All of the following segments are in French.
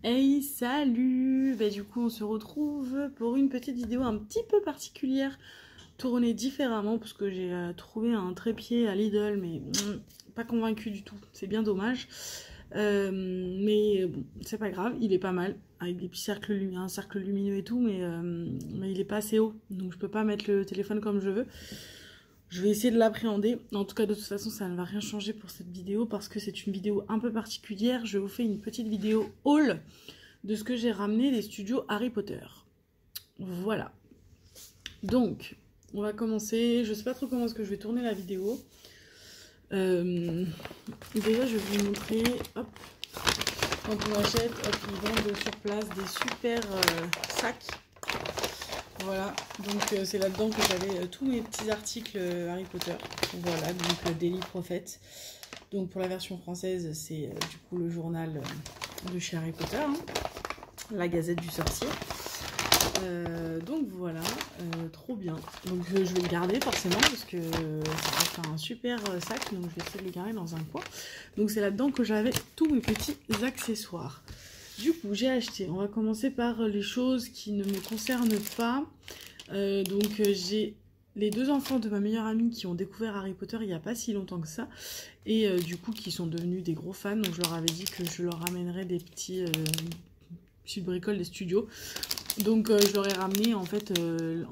Hey, salut! Du coup, on se retrouve pour une petite vidéo un petit peu particulière, tournée différemment, parce que j'ai trouvé un trépied à Lidl, mais pas convaincu du tout, c'est bien dommage. Mais bon, c'est pas grave, il est pas mal, avec des petits cercles, un cercle lumineux et tout, mais il est pas assez haut, donc je peux pas mettre le téléphone comme je veux. Je vais essayer de l'appréhender. En tout cas, de toute façon, ça ne va rien changer pour cette vidéo parce que c'est une vidéo un peu particulière. Je vous fais une petite vidéo haul de ce que j'ai ramené des studios Harry Potter. Voilà. Donc, on va commencer. Je sais pas trop comment est-ce que je vais tourner la vidéo. Déjà, je vais vous montrer. Hop. Quand on achète, hop, ils vendent sur place des super sacs. Voilà, donc c'est là-dedans que j'avais tous mes petits articles Harry Potter. Voilà, donc Daily Prophet. Donc pour la version française, c'est du coup le journal de chez Harry Potter, hein, la Gazette du Sorcier. Donc voilà, trop bien. Donc je vais le garder forcément parce que ça fait un super sac, donc je vais essayer de le garder dans un coin. Donc c'est là-dedans que j'avais tous mes petits accessoires. Du coup, j'ai acheté, on va commencer par les choses qui ne me concernent pas. J'ai les deux enfants de ma meilleure amie qui ont découvert Harry Potter il n'y a pas si longtemps que ça. Et du coup, qui sont devenus des gros fans. Donc je leur avais dit que je leur ramènerais des petits bricoles des studios. Donc je leur ai ramené en fait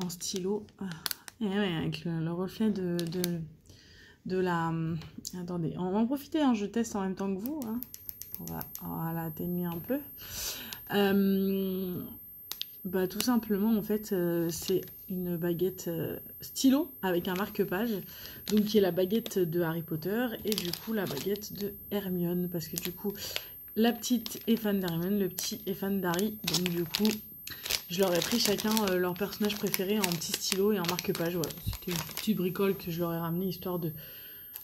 en stylo. Et ouais, avec le reflet de la... attendez, on va en profiter, hein, je teste en même temps que vous. Hein. On va l'atténuer un peu. Tout simplement, en fait, c'est une baguette stylo avec un marque-page. Donc, qui est la baguette de Harry Potter et du coup, la baguette de Hermione. Parce que du coup, la petite est fan d'Hermione, le petit est fan d'Harry. Donc, du coup, je leur ai pris chacun leur personnage préféré en petit stylo et en marque-page. Voilà, c'était une petite bricole que je leur ai ramenée histoire de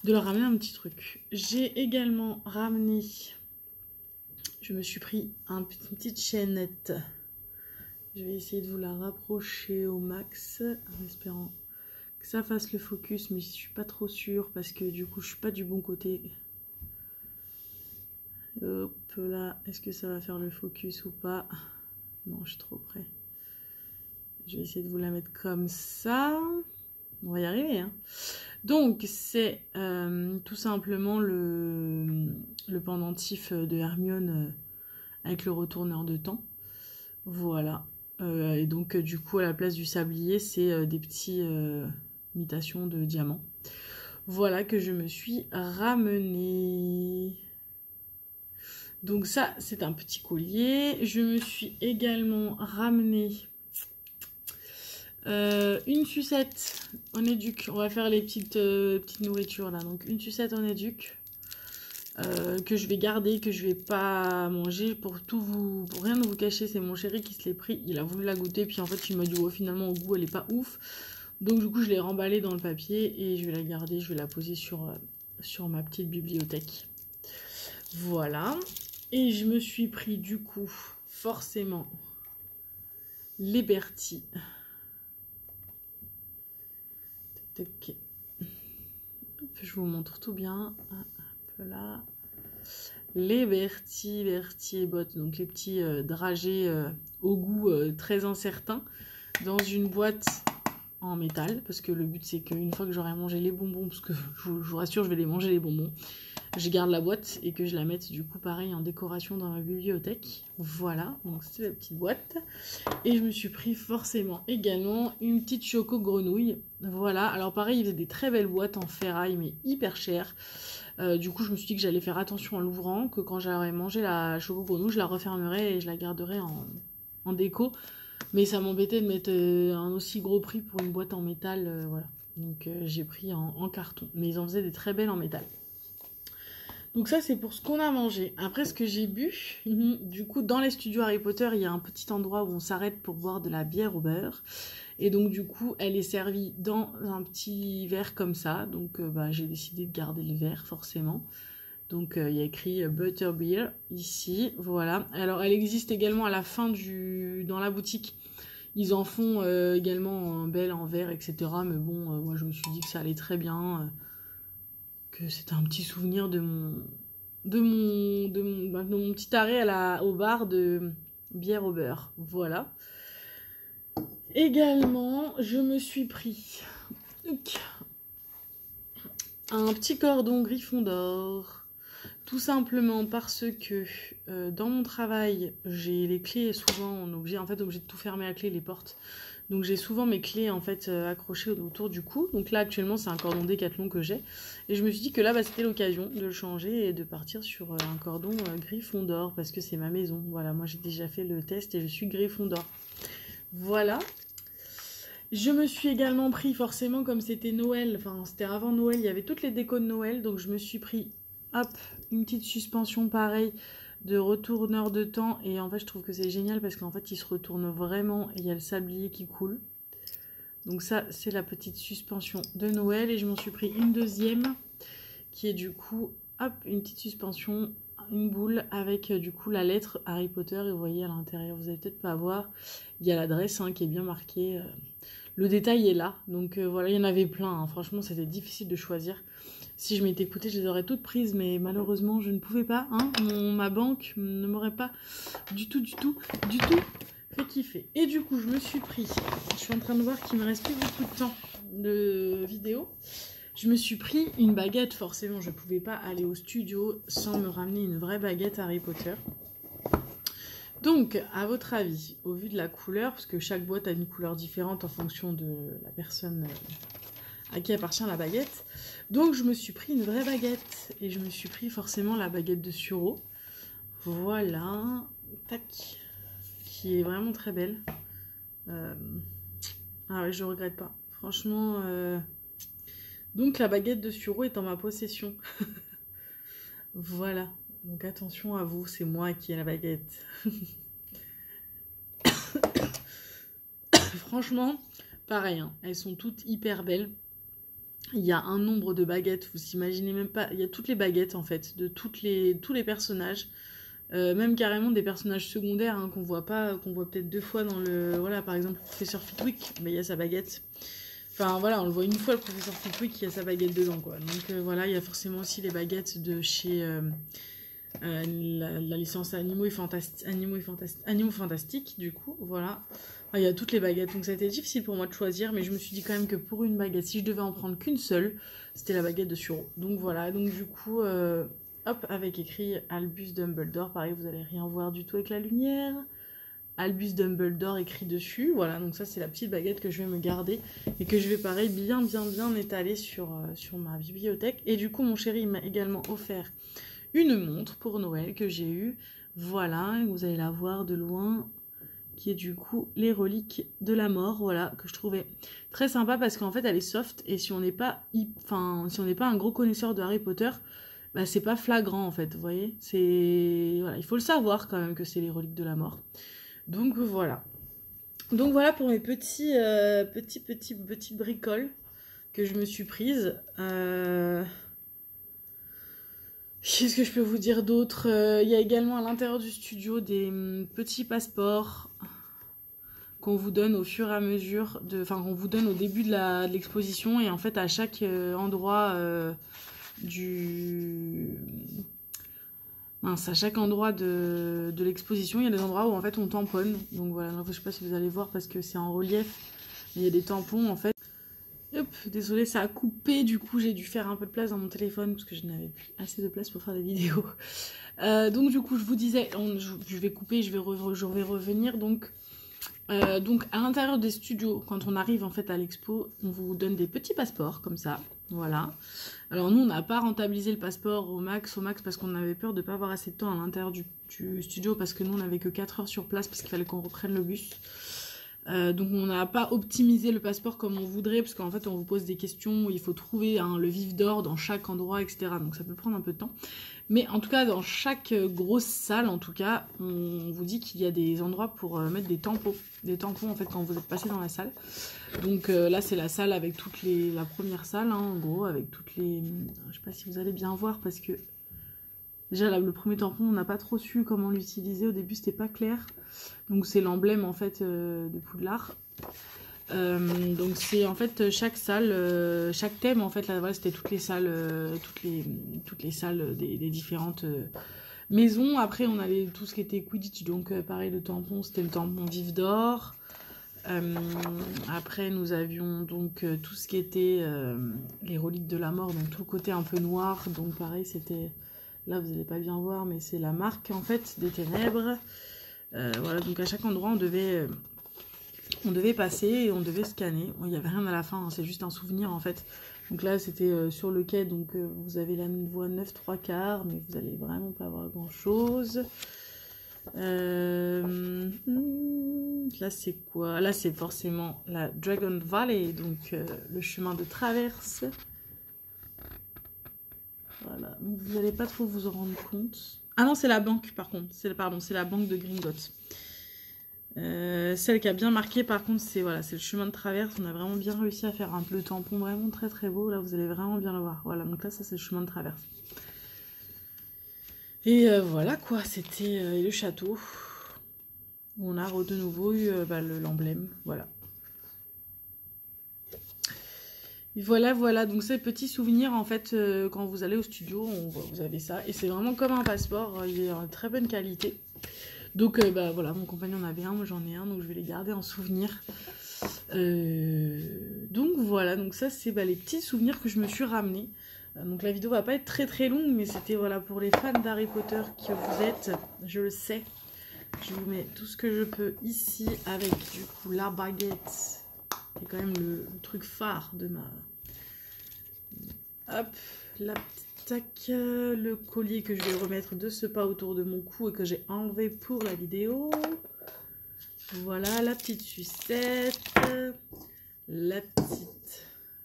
leur ramener un petit truc. J'ai également ramené... Je me suis pris une petite chaînette. Je vais essayer de vous la rapprocher au max en espérant que ça fasse le focus, mais je suis pas trop sûre parce que du coup je suis pas du bon côté. Hop là, est-ce que ça va faire le focus ou pas? Non, je suis trop près. Je vais essayer de vous la mettre comme ça. On va y arriver, hein. Donc c'est tout simplement le pendentif de Hermione avec le retourneur de temps. Voilà. Et donc du coup à la place du sablier, c'est des petits imitations de diamants. Voilà que je me suis ramenée. Donc ça, c'est un petit collier. Je me suis également ramenée une sucette en éduc. On va faire les petites nourritures là. Donc une sucette en éduc que je vais garder, que je vais pas manger pour rien vous cacher. C'est mon chéri qui se l'est pris. Il a voulu la goûter puis en fait il m'a dit oh, finalement au goût elle est pas ouf. Donc du coup je l'ai remballée dans le papier et je vais la garder. Je vais la poser sur ma petite bibliothèque. Voilà. Et je me suis pris du coup forcément les Bertie. Je vous montre tout bien. Un peu là. Les Bertie et bottes. Donc les petits dragées au goût très incertain. Dans une boîte en métal. Parce que le but c'est qu'une fois que j'aurai mangé les bonbons, parce que je vous rassure je vais les manger les bonbons, je garde la boîte et que je la mette du coup pareil en décoration dans ma bibliothèque. Voilà, donc c'est la petite boîte. Et je me suis pris forcément également une petite choco grenouille. Voilà, alors pareil, il faisait des très belles boîtes en ferraille mais hyper chères. Du coup je me suis dit que j'allais faire attention en l'ouvrant, que quand j'aurais mangé la choco grenouille, je la refermerai et je la garderai en déco. Mais ça m'embêtait de mettre un aussi gros prix pour une boîte en métal, voilà. Donc j'ai pris en carton. Mais ils en faisaient des très belles en métal. Donc ça c'est pour ce qu'on a mangé. Après ce que j'ai bu, du coup dans les studios Harry Potter il y a un petit endroit où on s'arrête pour boire de la bière au beurre. Et donc du coup elle est servie dans un petit verre comme ça. Donc j'ai décidé de garder le verre forcément. Donc il y a écrit Butterbeer ici, voilà. Alors elle existe également à la fin dans la boutique. Ils en font également un bel en verre, etc. Mais bon, moi je me suis dit que ça allait très bien. que c'était un petit souvenir de mon petit arrêt au bar de bière au beurre. Voilà. Également, je me suis pris un petit cordon Gryffondor. Tout simplement parce que dans mon travail, j'ai les clés, souvent on est obligé de tout fermer à clé, les portes. Donc j'ai souvent mes clés en fait accrochées autour du cou. Donc là actuellement c'est un cordon Décathlon que j'ai. Et je me suis dit que là bah, c'était l'occasion de le changer et de partir sur un cordon Gryffondor parce que c'est ma maison. Voilà, moi j'ai déjà fait le test et je suis Gryffondor. Voilà. Je me suis également pris forcément comme c'était Noël, enfin c'était avant Noël, il y avait toutes les décos de Noël. Donc je me suis pris hop, une petite suspension pareil de retourneur de temps. Et en fait, je trouve que c'est génial parce qu'en fait, il se retourne vraiment et il y a le sablier qui coule. Donc ça, c'est la petite suspension de Noël. Et je m'en suis pris une deuxième qui est du coup, hop, une petite suspension, une boule avec du coup la lettre Harry Potter. Et vous voyez à l'intérieur, vous allez peut-être pas voir, il y a l'adresse qui est bien marquée. Le détail est là. Donc voilà, il y en avait plein. Hein. Franchement, c'était difficile de choisir. Si je m'étais écoutée, je les aurais toutes prises, mais malheureusement, je ne pouvais pas. Hein. Ma banque ne m'aurait pas du tout fait kiffer. Et du coup, je me suis pris, je suis en train de voir qu'il me reste plus beaucoup de temps de vidéo. Je me suis pris une baguette, forcément, je ne pouvais pas aller au studio sans me ramener une vraie baguette Harry Potter. Donc, à votre avis, au vu de la couleur, parce que chaque boîte a une couleur différente en fonction de la personne à qui appartient la baguette. Donc je me suis pris une vraie baguette et je me suis pris forcément la baguette de Suro. Voilà, tac, qui est vraiment très belle. Ah ouais, je ne regrette pas. Franchement, donc la baguette de Suro est en ma possession. Voilà, donc attention à vous, c'est moi qui ai la baguette. Franchement, pareil, hein, elles sont toutes hyper belles. Il y a un nombre de baguettes, vous imaginez même pas, il y a toutes les baguettes en fait, de tous les personnages, même carrément des personnages secondaires hein, qu'on voit peut-être 2 fois dans le, voilà par exemple le professeur Flitwick, mais il y a sa baguette, enfin voilà on le voit une fois le professeur Flitwick, il y a sa baguette dedans quoi, donc voilà il y a forcément aussi les baguettes de chez la licence Animaux Fantastiques du coup, voilà. Il y a toutes les baguettes, donc ça a été difficile pour moi de choisir, mais je me suis dit quand même que pour une baguette, si je devais en prendre qu'une seule, c'était la baguette de Suro. Donc voilà, donc du coup, hop, avec écrit Albus Dumbledore, pareil, vous allez rien voir du tout avec la lumière. Albus Dumbledore écrit dessus, voilà, donc ça c'est la petite baguette que je vais me garder et que je vais pareil bien étaler sur ma bibliothèque. Et du coup, mon chéri m'a également offert une montre pour Noël que j'ai eue, voilà, vous allez la voir de loin, qui est du coup les reliques de la mort, voilà, que je trouvais très sympa parce qu'en fait elle est soft et si on n'est pas un gros connaisseur de Harry Potter, bah c'est pas flagrant en fait, vous voyez, c'est voilà, il faut le savoir quand même que c'est les reliques de la mort. Donc voilà. Donc voilà pour mes petits bricoles que je me suis prise. Qu'est-ce que je peux vous dire d'autre? Il y a également à l'intérieur du studio des petits passeports qu'on vous donne au fur et à mesure, qu'on vous donne au début de l'exposition et en fait à chaque endroit à chaque endroit de l'exposition, il y a des endroits où en fait on tamponne. Donc voilà, je sais pas si vous allez voir parce que c'est en relief, mais il y a des tampons en fait. Hop, désolé, ça a coupé, du coup j'ai dû faire un peu de place dans mon téléphone parce que je n'avais plus assez de place pour faire des vidéos. Donc du coup je vous disais, je vais couper, je vais revenir. Donc à l'intérieur des studios, quand on arrive en fait à l'expo, on vous donne des petits passeports comme ça, voilà. Alors nous on n'a pas rentabilisé le passeport au max parce qu'on avait peur de ne pas avoir assez de temps à l'intérieur du studio parce que nous on n'avait que 4 heures sur place parce qu'il fallait qu'on reprenne le bus. Donc on n'a pas optimisé le passeport comme on voudrait parce qu'en fait on vous pose des questions où il faut trouver le vif d'or dans chaque endroit, etc. Donc ça peut prendre un peu de temps. Mais en tout cas dans chaque grosse salle, en tout cas, on vous dit qu'il y a des endroits pour mettre des tampons. Des tampons en fait quand vous êtes passé dans la salle. Donc là c'est la salle avec la première salle hein, en gros, avec toutes les... Je sais pas si vous allez bien voir parce que... Déjà là, le premier tampon, on n'a pas trop su comment l'utiliser. Au début, c'était pas clair. Donc c'est l'emblème en fait de Poudlard. Donc c'est en fait chaque salle, chaque thème en fait là voilà, c'était toutes les salles, toutes les salles des différentes maisons. Après on avait tout ce qui était Quidditch, donc pareil le tampon c'était le tampon vif d'or. Après nous avions donc tout ce qui était les reliques de la mort, donc tout le côté un peu noir, donc pareil c'était, là vous n'allez pas bien voir mais c'est la marque en fait des ténèbres. Voilà, donc à chaque endroit on devait passer et on devait scanner. Bon, il n'y avait rien à la fin, hein, c'est juste un souvenir en fait. Donc là c'était sur le quai, donc vous avez la voie 9 3/4, mais vous allez vraiment pas avoir grand chose. Là c'est quoi? Là c'est forcément la Dragon Valley, donc le chemin de traverse. Voilà, donc vous n'allez pas trop vous en rendre compte. Ah non, c'est la banque par contre, pardon, c'est la banque de Gringotts. Celle qui a bien marqué par contre c'est voilà, c'est le chemin de traverse. On a vraiment bien réussi à faire un peu le tampon vraiment très très beau. Là vous allez vraiment bien le voir. Voilà, donc là ça c'est le chemin de traverse. Et voilà quoi, c'était le château. Où on a de nouveau eu l'emblème. Voilà. Et voilà, donc ces petits souvenirs en fait quand vous allez au studio, vous avez ça. Et c'est vraiment comme un passeport, il est en très bonne qualité. Donc voilà, mon compagnon en avait un, moi j'en ai un, donc je vais les garder en souvenir. Donc voilà, donc ça c'est les petits souvenirs que je me suis ramenés. Donc la vidéo va pas être très très longue, mais c'était voilà pour les fans d'Harry Potter qui vous êtes, je le sais. Je vous mets tout ce que je peux ici avec du coup la baguette, qui est quand même le truc phare de ma... Hop, la petite tac, le collier que je vais remettre de ce pas autour de mon cou et que j'ai enlevé pour la vidéo. Voilà, la petite sucette, le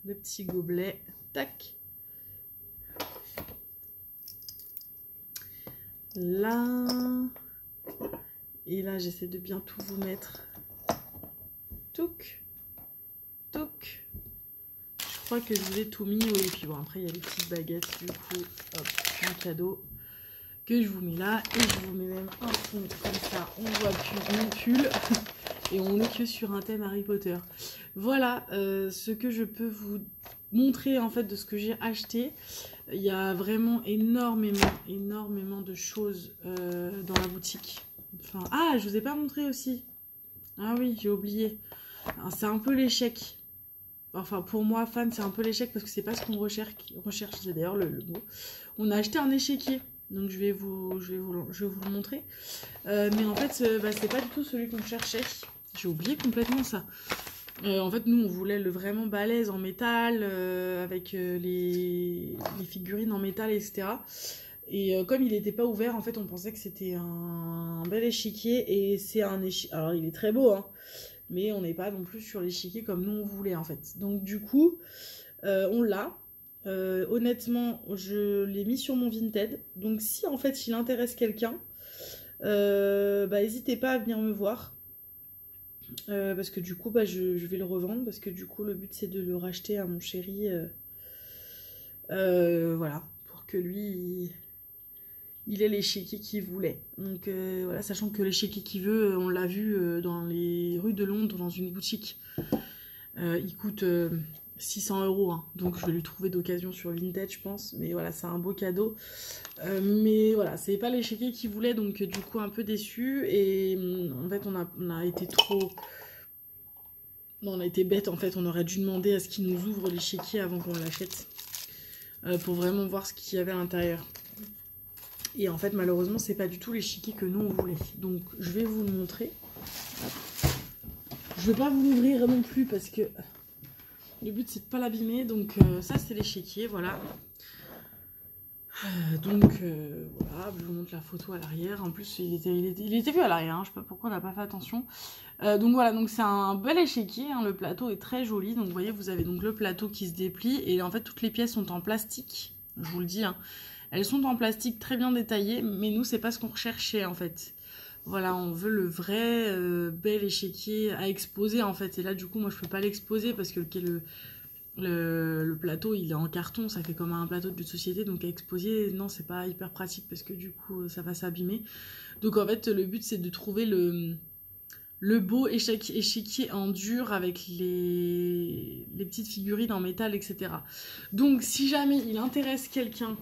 petit gobelet, tac. Là, et là j'essaie de bien tout vous mettre. Touc, touc. Je crois que je vous ai tout mis, oui, et puis bon après il y a les petites baguettes, du coup, hop, un cadeau que je vous mets là, et je vous mets même un fond comme ça, on voit plus mon pull, et on n'est que sur un thème Harry Potter. Voilà ce que je peux vous montrer en fait de ce que j'ai acheté. Il y a vraiment énormément de choses dans la boutique. Enfin, ah, je vous ai pas montré aussi. Ah oui, j'ai oublié. C'est un peu l'échec. Enfin, pour moi, fan, c'est un peu l'échec parce que c'est pas ce qu'on recherche. C'est d'ailleurs le mot. On a acheté un échiquier. Donc, je vais vous le montrer. Mais en fait, c'est pas du tout celui qu'on cherchait. J'ai oublié complètement ça. En fait, nous, on voulait le vraiment balèze en métal, avec les figurines en métal, etc. Et comme il n'était pas ouvert, en fait, on pensait que c'était un bel échiquier. Et c'est un échiquier... Alors, il est très beau, hein. Mais on n'est pas non plus sur l'échiquier comme nous on voulait en fait. Donc du coup, on l'a. Honnêtement, je l'ai mis sur mon Vinted. Donc si en fait il intéresse quelqu'un, n'hésitez pas à venir me voir. Parce que du coup, je vais le revendre. Parce que du coup, le but c'est de le racheter à mon chéri. Voilà, pour que lui... il est l'échiquier qu'il voulait. Donc voilà, sachant que l'échiquier qu'il veut, on l'a vu dans les rues de Londres, dans une boutique. Il coûte 600 €, hein. Donc je vais lui trouver d'occasion sur Vinted, je pense. Mais voilà, c'est un beau cadeau. Mais voilà, c'est pas l'échiquier qu'il voulait, donc du coup un peu déçu. Et en fait, on a été trop... Non, on a été bête en fait, on aurait dû demander à ce qu'il nous ouvre l'échiquier avant qu'on l'achète. Pour vraiment voir ce qu'il y avait à l'intérieur. Et en fait, malheureusement, c'est pas du tout l'échiquier que nous on voulait. Donc, je vais vous le montrer. Je vais pas vous l'ouvrir non plus parce que le but c'est de pas l'abîmer. Donc, ça c'est l'échiquier, voilà. Voilà, je vous montre la photo à l'arrière. En plus, il était vu à l'arrière, hein. Je sais pas pourquoi on n'a pas fait attention. Donc voilà, donc c'est un bel échiquier, hein. Le plateau est très joli. Donc, vous voyez, vous avez donc le plateau qui se déplie. Et en fait, toutes les pièces sont en plastique. Je vous le dis, hein. Elles sont en plastique très bien détaillées, mais nous, c'est pas ce qu'on recherchait, en fait. Voilà, on veut le vrai bel échiquier à exposer, en fait. Et là, du coup, moi, je peux pas l'exposer parce que le plateau, il est en carton. Ça fait comme un plateau de jeu de société. Donc, à exposer, non, c'est pas hyper pratique parce que, du coup, ça va s'abîmer. Donc, en fait, le but, c'est de trouver le beau échiquier en dur avec les petites figurines en métal, etc. Donc, si jamais il intéresse quelqu'un,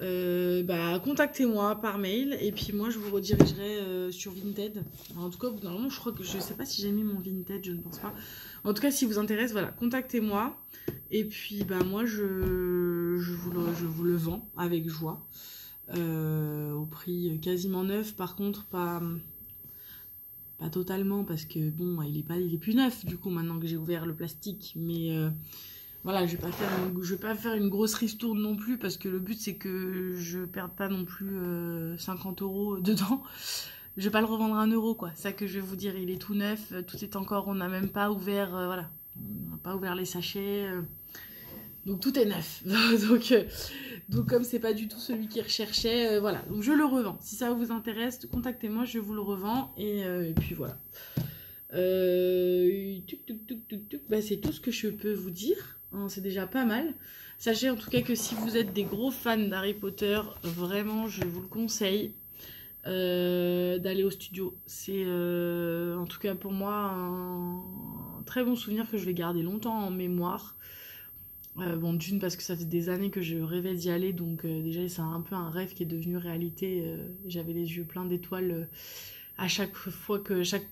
bah, contactez-moi par mail et puis moi je vous redirigerai sur Vinted. Alors, en tout cas, normalement, je crois que je sais pas si j'ai mis mon Vinted, je ne pense pas. En tout cas, si vous intéresse, voilà, contactez-moi et puis bah, moi je vous le vends avec joie au prix quasiment neuf. Par contre, pas totalement parce que bon, il est plus neuf du coup maintenant que j'ai ouvert le plastique, mais voilà, je vais pas faire une grosse ristourne non plus parce que le but c'est que je perde pas non plus 50 € dedans. Je vais pas le revendre à 1 € quoi. Ça que je vais vous dire, il est tout neuf, tout est encore, on n'a même pas ouvert, voilà, on n'a pas ouvert les sachets, donc tout est neuf. donc comme c'est pas du tout celui qui recherchait, voilà, donc je le revends. Si ça vous intéresse, contactez-moi, je vous le revends et puis voilà. Bah, c'est tout ce que je peux vous dire. C'est déjà pas mal. Sachez en tout cas que si vous êtes des gros fans d'Harry Potter, vraiment je vous le conseille d'aller au studio. C'est en tout cas pour moi un très bon souvenir que je vais garder longtemps en mémoire. Bon, d'une parce que ça fait des années que je rêvais d'y aller, donc déjà c'est un peu un rêve qui est devenu réalité. J'avais les yeux pleins d'étoiles à chaque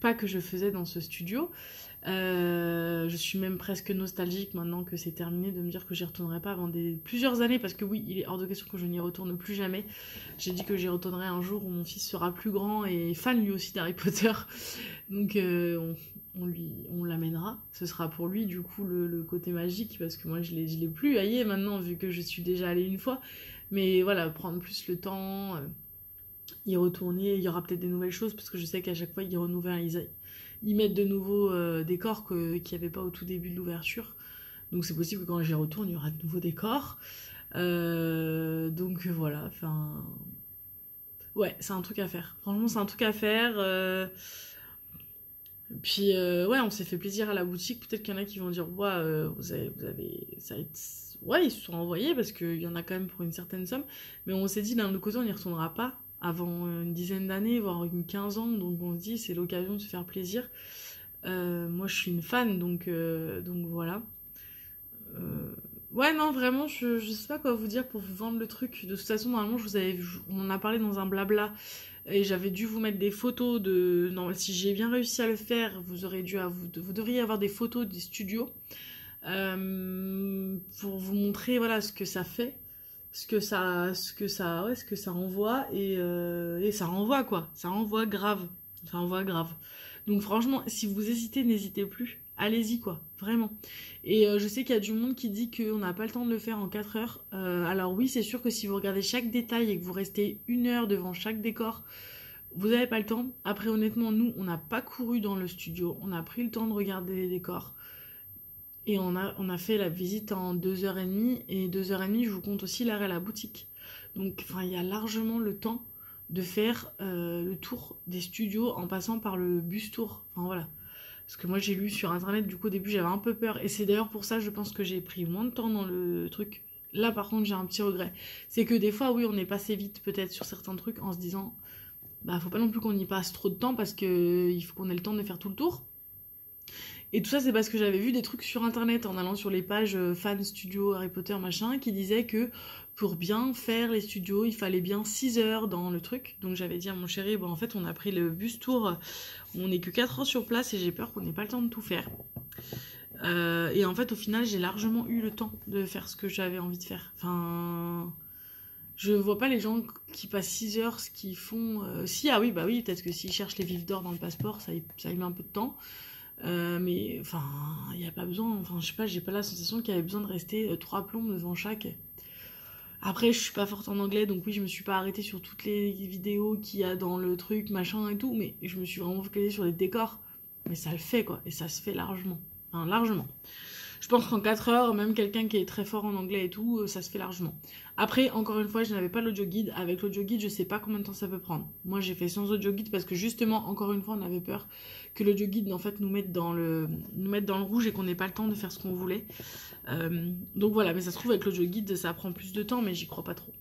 pas que je faisais dans ce studio. Je suis même presque nostalgique maintenant que c'est terminé de me dire que j'y retournerai pas avant plusieurs années parce que oui, il est hors de question que je n'y retourne plus jamais. J'ai dit que j'y retournerai un jour où mon fils sera plus grand et fan lui aussi d'Harry Potter. Donc on l'amènera. Ce sera pour lui du coup le côté magique parce que moi je l'ai plus haillé maintenant vu que je suis déjà allée une fois. Mais voilà, prendre plus le temps, y retourner, il y aura peut-être des nouvelles choses parce que je sais qu'à chaque fois ils renouvellent, ils mettent de nouveaux décors qu'il n'y avait pas au tout début de l'ouverture. Donc c'est possible que quand j'y retourne, il y aura de nouveaux décors. Donc voilà, enfin... Ouais, c'est un truc à faire. Franchement, c'est un truc à faire. Puis, ouais, on s'est fait plaisir à la boutique. Peut-être qu'il y en a qui vont dire, ouais, vous avez... Ça ouais, ils se sont envoyés parce qu'il y en a quand même pour une certaine somme. Mais on s'est dit, d'un autre côté, on n'y retournera pas avant une dizaine d'années, voire une 15 ans. Donc on se dit, c'est l'occasion de se faire plaisir. Moi, je suis une fan, donc voilà. Ouais, non, vraiment, je sais pas quoi vous dire pour vous vendre le truc. De toute façon, normalement, on en a parlé dans un blabla. Et j'avais dû vous mettre des photos de... Non, si j'ai bien réussi à le faire, vous devriez avoir des photos des studios pour vous montrer voilà ce que ça fait, ce que ça envoie et ça renvoie quoi, ça envoie grave, ça envoie grave. Donc franchement, si vous hésitez, n'hésitez plus, allez-y quoi, vraiment. Et je sais qu'il y a du monde qui dit qu'on n'a pas le temps de le faire en 4 heures. Alors oui, c'est sûr que si vous regardez chaque détail et que vous restez 1 heure devant chaque décor, vous n'avez pas le temps. Après, honnêtement, nous, on n'a pas couru dans le studio. On a pris le temps de regarder les décors. Et on a fait la visite en 2h30. Et 2h30, je vous compte aussi l'arrêt à la boutique. Donc, il y a largement le temps de faire le tour des studios en passant par le bus tour. Enfin, voilà. Parce que moi, j'ai lu sur Internet, du coup, au début, j'avais un peu peur. Et c'est d'ailleurs pour ça, je pense que j'ai pris moins de temps dans le truc. Là, par contre, j'ai un petit regret. C'est que des fois, oui, on est passé vite, peut-être, sur certains trucs, en se disant... Bah, faut pas non plus qu'on y passe trop de temps parce que il faut qu'on ait le temps de faire tout le tour. Et tout ça, c'est parce que j'avais vu des trucs sur internet en allant sur les pages fan studio Harry Potter machin qui disaient que pour bien faire les studios, il fallait bien 6 heures dans le truc. Donc j'avais dit à mon chéri, bon en fait on a pris le bus tour, on n'est que 4 heures sur place et j'ai peur qu'on n'ait pas le temps de tout faire. Et en fait au final j'ai largement eu le temps de faire ce que j'avais envie de faire. Enfin... Je vois pas les gens qui passent 6 heures, ce qu'ils font... Si, ah oui, bah oui, peut-être que s'ils cherchent les vifs d'or dans le passeport, ça y met un peu de temps. Mais, enfin, il n'y a pas besoin... Enfin, je sais pas, j'ai pas la sensation qu'il y avait besoin de rester 3 plombs devant chaque. Après, je suis pas forte en anglais, donc oui, je me suis pas arrêtée sur toutes les vidéos qu'il y a dans le truc, machin et tout, mais je me suis vraiment focalisée sur les décors. Mais ça le fait, quoi, et ça se fait largement. Enfin, largement. Je pense qu'en 4 heures, même quelqu'un qui est très fort en anglais et tout, ça se fait largement. Après, encore une fois, je n'avais pas l'audio guide. Avec l'audio guide, je sais pas combien de temps ça peut prendre. Moi, j'ai fait sans audio guide parce que justement, encore une fois, on avait peur que l'audio guide, en fait, nous mette dans le rouge et qu'on n'ait pas le temps de faire ce qu'on voulait. Donc voilà, mais ça se trouve, avec l'audio guide, ça prend plus de temps, mais j'y crois pas trop.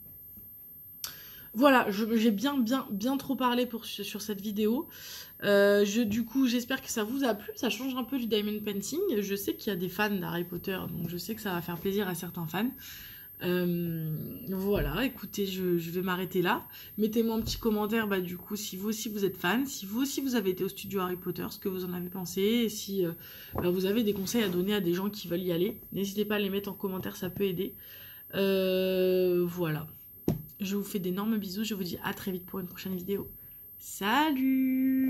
Voilà, j'ai bien trop parlé sur cette vidéo. Du coup, j'espère que ça vous a plu. Ça change un peu du diamond painting. Je sais qu'il y a des fans d'Harry Potter, donc je sais que ça va faire plaisir à certains fans. Voilà, écoutez, je vais m'arrêter là. Mettez-moi un petit commentaire, bah, du coup, si vous aussi vous êtes fan, si vous aussi vous avez été au studio Harry Potter, ce que vous en avez pensé, et si bah, vous avez des conseils à donner à des gens qui veulent y aller. N'hésitez pas à les mettre en commentaire, ça peut aider. Voilà. Je vous fais d'énormes bisous, je vous dis à très vite pour une prochaine vidéo. Salut!